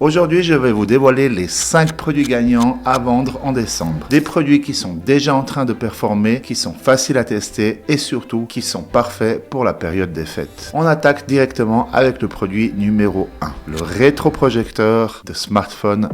Aujourd'hui, je vais vous dévoiler les 5 produits gagnants à vendre en décembre. Des produits qui sont déjà en train de performer, qui sont faciles à tester et surtout qui sont parfaits pour la période des fêtes. On attaque directement avec le produit numéro 1, le rétroprojecteur de smartphone.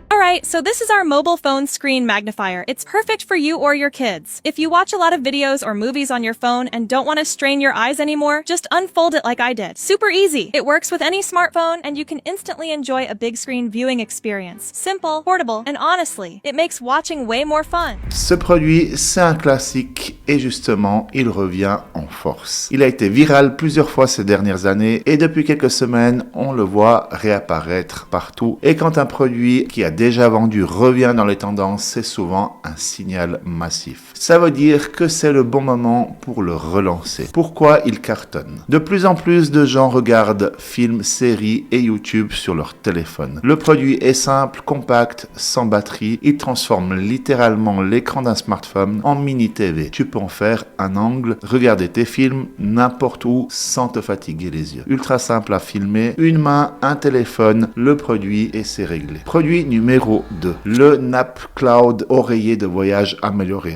Alright, so this is our mobile phone screen magnifier. It's perfect for you or your kids. If you watch a lot of videos or movies on your phone and don't want to strain your eyes anymore, just unfold it like I did. Super easy. It works with any smartphone and you can instantly enjoy a big screen viewing experience. Simple, portable, and honestly, it makes watching way more fun. Ce produit, c'est un classique et justement, il revient en force. Il a été viral plusieurs fois ces dernières années et depuis quelques semaines, on le voit réapparaître partout. Et quand un produit qui a déjà vendu revient dans les tendances, c'est souvent un signal massif. Ça veut dire que c'est le bon moment pour le relancer. Pourquoi il cartonne? De plus en plus de gens regardent films, séries et YouTube sur leur téléphone. Le produit est simple, compact, sans batterie. Il transforme littéralement l'écran d'un smartphone en mini TV. Tu peux en faire un angle, regarder tes films n'importe où sans te fatiguer les yeux. Ultra simple à filmer, une main, un téléphone, le produit et c'est réglé. Produit numéro 2, le Nap Cloud oreiller de voyage amélioré.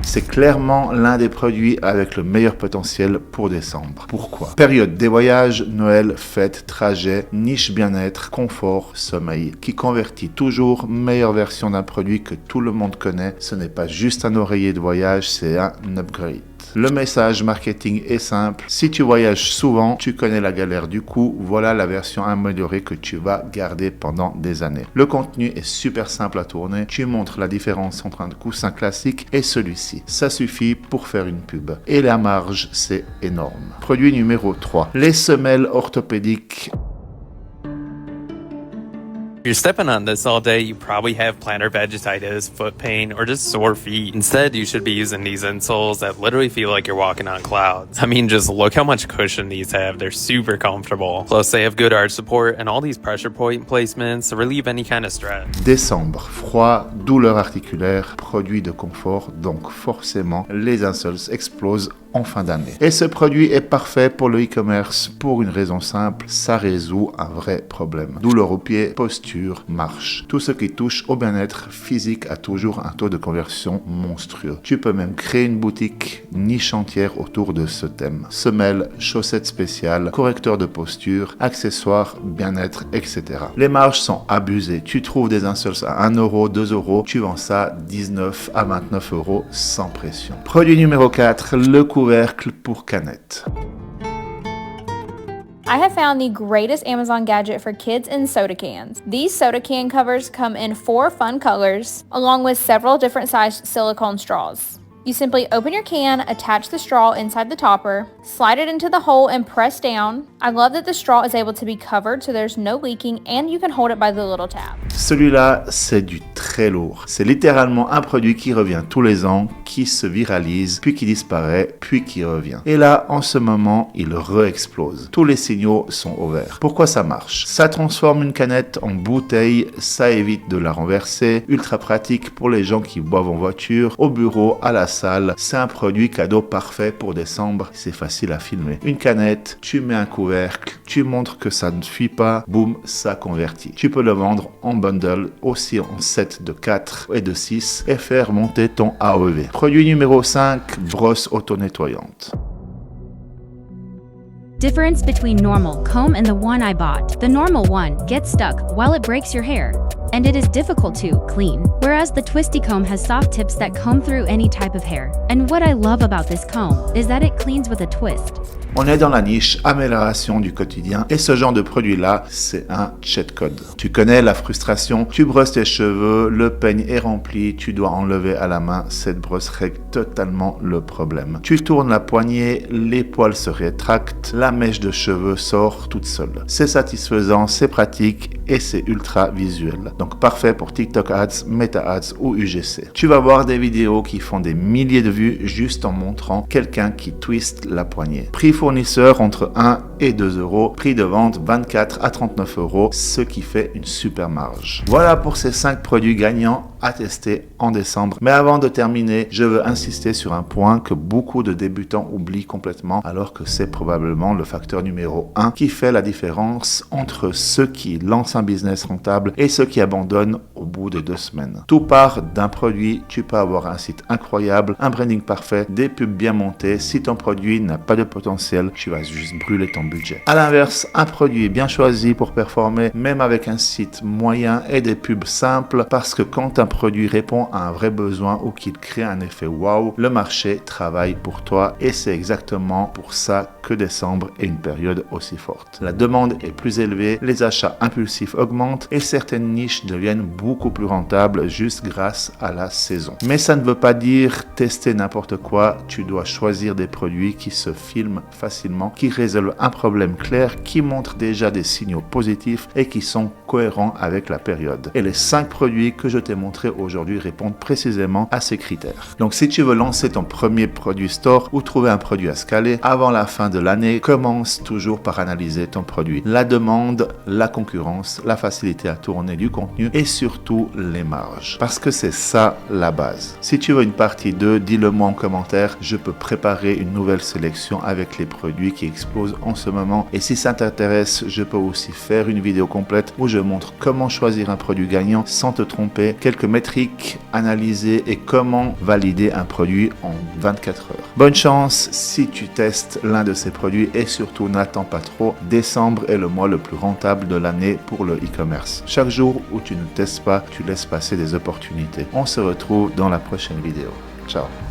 C'est clairement l'un des produits avec le meilleur potentiel pour décembre. Pourquoi? Période des voyages, Noël, fêtes, trajets, niche bien-être, confort, sommeil, qui convertit toujours meilleure version d'un produit que tout le monde connaît. Ce n'est pas juste un oreiller de voyage, c'est un upgrade. Le message marketing est simple. Si tu voyages souvent, tu connais la galère du coût. Voilà la version améliorée que tu vas garder pendant des années. Le contenu est super simple à tourner. Tu montres la différence entre un coussin classique et celui-ci. Ça suffit pour faire une pub. Et la marge, c'est énorme. Produit numéro 3. Les semelles orthopédiques. If you're stepping on this all day, you probably have plantar vaginitis, foot pain, or just sore feet. Instead, you should be using these insoles that literally feel like you're walking on clouds. I mean, just look how much cushion these have. They're super comfortable. Plus, they have good arch support and all these pressure point placements to relieve any kind of stress. Décembre, froid, douleur articulaire, produit de confort, donc forcément, les insoles explosent en fin d'année. Et ce produit est parfait pour le e-commerce pour une raison simple, ça résout un vrai problème. Douleur aux pieds, posture, marche. Tout ce qui touche au bien-être physique a toujours un taux de conversion monstrueux. Tu peux même créer une boutique niche entière autour de ce thème. Semelles, chaussettes spéciales, correcteurs de posture, accessoires, bien-être, etc. Les marges sont abusées. Tu trouves des insoles à 1 euro, 2 euros, tu vends ça 19 à 29 euros sans pression. Produit numéro 4, le couvercle pour canettes. I have found the greatest Amazon gadget for kids in soda cans. These soda can covers come in 4 fun colors, along with several different sized silicone straws. You simply open your can, attach the straw inside the topper, slide it into the hole and press down. I love that the straw is able to be covered so there's no leaking and you can hold it by the little tab. Celui-là, c'est du très lourd. C'est littéralement un produit qui revient tous les ans, qui se viralise, puis qui disparaît, puis qui revient. Et là, en ce moment, il re-explose. Tous les signaux sont au vert. Pourquoi ça marche? Ça transforme une canette en bouteille, ça évite de la renverser, ultra pratique pour les gens qui boivent en voiture, au bureau, à la salle. C'est un produit cadeau parfait pour décembre, c'est facile à filmer. Une canette, tu mets un couvercle, tu montres que ça ne fuit pas, boum, ça convertit. Tu peux le vendre en bundle, aussi en set de 4 et de 6 et faire monter ton AOV. Produit numéro 5, brosse auto-nettoyante. Difference between normal comb and the one I bought. The normal one gets stuck while it breaks your hair, and it is difficult to clean, whereas the twisty comb has soft tips that comb through any type of hair. And what I love about this comb is that it cleans with a twist. On est dans la niche amélioration du quotidien et ce genre de produit-là, c'est un cheat code. Tu connais la frustration, tu brosses tes cheveux, le peigne est rempli, tu dois enlever à la main, cette brosse règle totalement le problème. Tu tournes la poignée, les poils se rétractent, la mèche de cheveux sort toute seule. C'est satisfaisant, c'est pratique et c'est ultra visuel. Donc parfait pour TikTok Ads, Meta Ads ou UGC. Tu vas voir des vidéos qui font des milliers de vues juste en montrant quelqu'un qui twiste la poignée. Prix fournisseur entre 1 et 2 euros, prix de vente 24 à 39 euros, ce qui fait une super marge. Voilà pour ces 5 produits gagnants à tester en décembre. Mais avant de terminer, je veux insister sur un point que beaucoup de débutants oublient complètement, alors que c'est probablement le facteur numéro 1 qui fait la différence entre ceux qui lancent un business rentable et ceux qui abandonnent au bout de 2 semaines. Tout part d'un produit. Tu peux avoir un site incroyable, un branding parfait, des pubs bien montées. Si ton produit n'a pas de potentiel, tu vas juste brûler ton budget. À l'inverse, un produit bien choisi pour performer, même avec un site moyen et des pubs simples, parce que quand un produit répond à un vrai besoin ou qu'il crée un effet wow, le marché travaille pour toi et c'est exactement pour ça que décembre est une période aussi forte. La demande est plus élevée, les achats impulsifs augmentent et certaines niches deviennent beaucoup plus rentables juste grâce à la saison. Mais ça ne veut pas dire tester n'importe quoi, tu dois choisir des produits qui se filment facilement, qui résolvent un problème clair, qui montrent déjà des signaux positifs et qui sont cohérents avec la période. Et les 5 produits que je t'ai montrés aujourd'hui répondent précisément à ces critères. Donc si tu veux lancer ton premier produit store ou trouver un produit à scaler avant la fin de l'année, commence toujours par analyser ton produit. La demande, la concurrence, la facilité à tourner du contenu et surtout les marges. Parce que c'est ça la base. Si tu veux une partie 2, dis-le moi en commentaire. Je peux préparer une nouvelle sélection avec les produits qui explosent en ce moment. Et si ça t'intéresse, je peux aussi faire une vidéo complète où je montre comment choisir un produit gagnant sans te tromper, quelques métriques analysées et comment valider un produit en 24 heures. Bonne chance si tu testes l'un de ces produits et surtout n'attends pas trop. Décembre est le mois le plus rentable de l'année pour le e-commerce. Chaque jour où tu ne testes pas, tu laisses passer des opportunités. On se retrouve dans la prochaine vidéo. Ciao.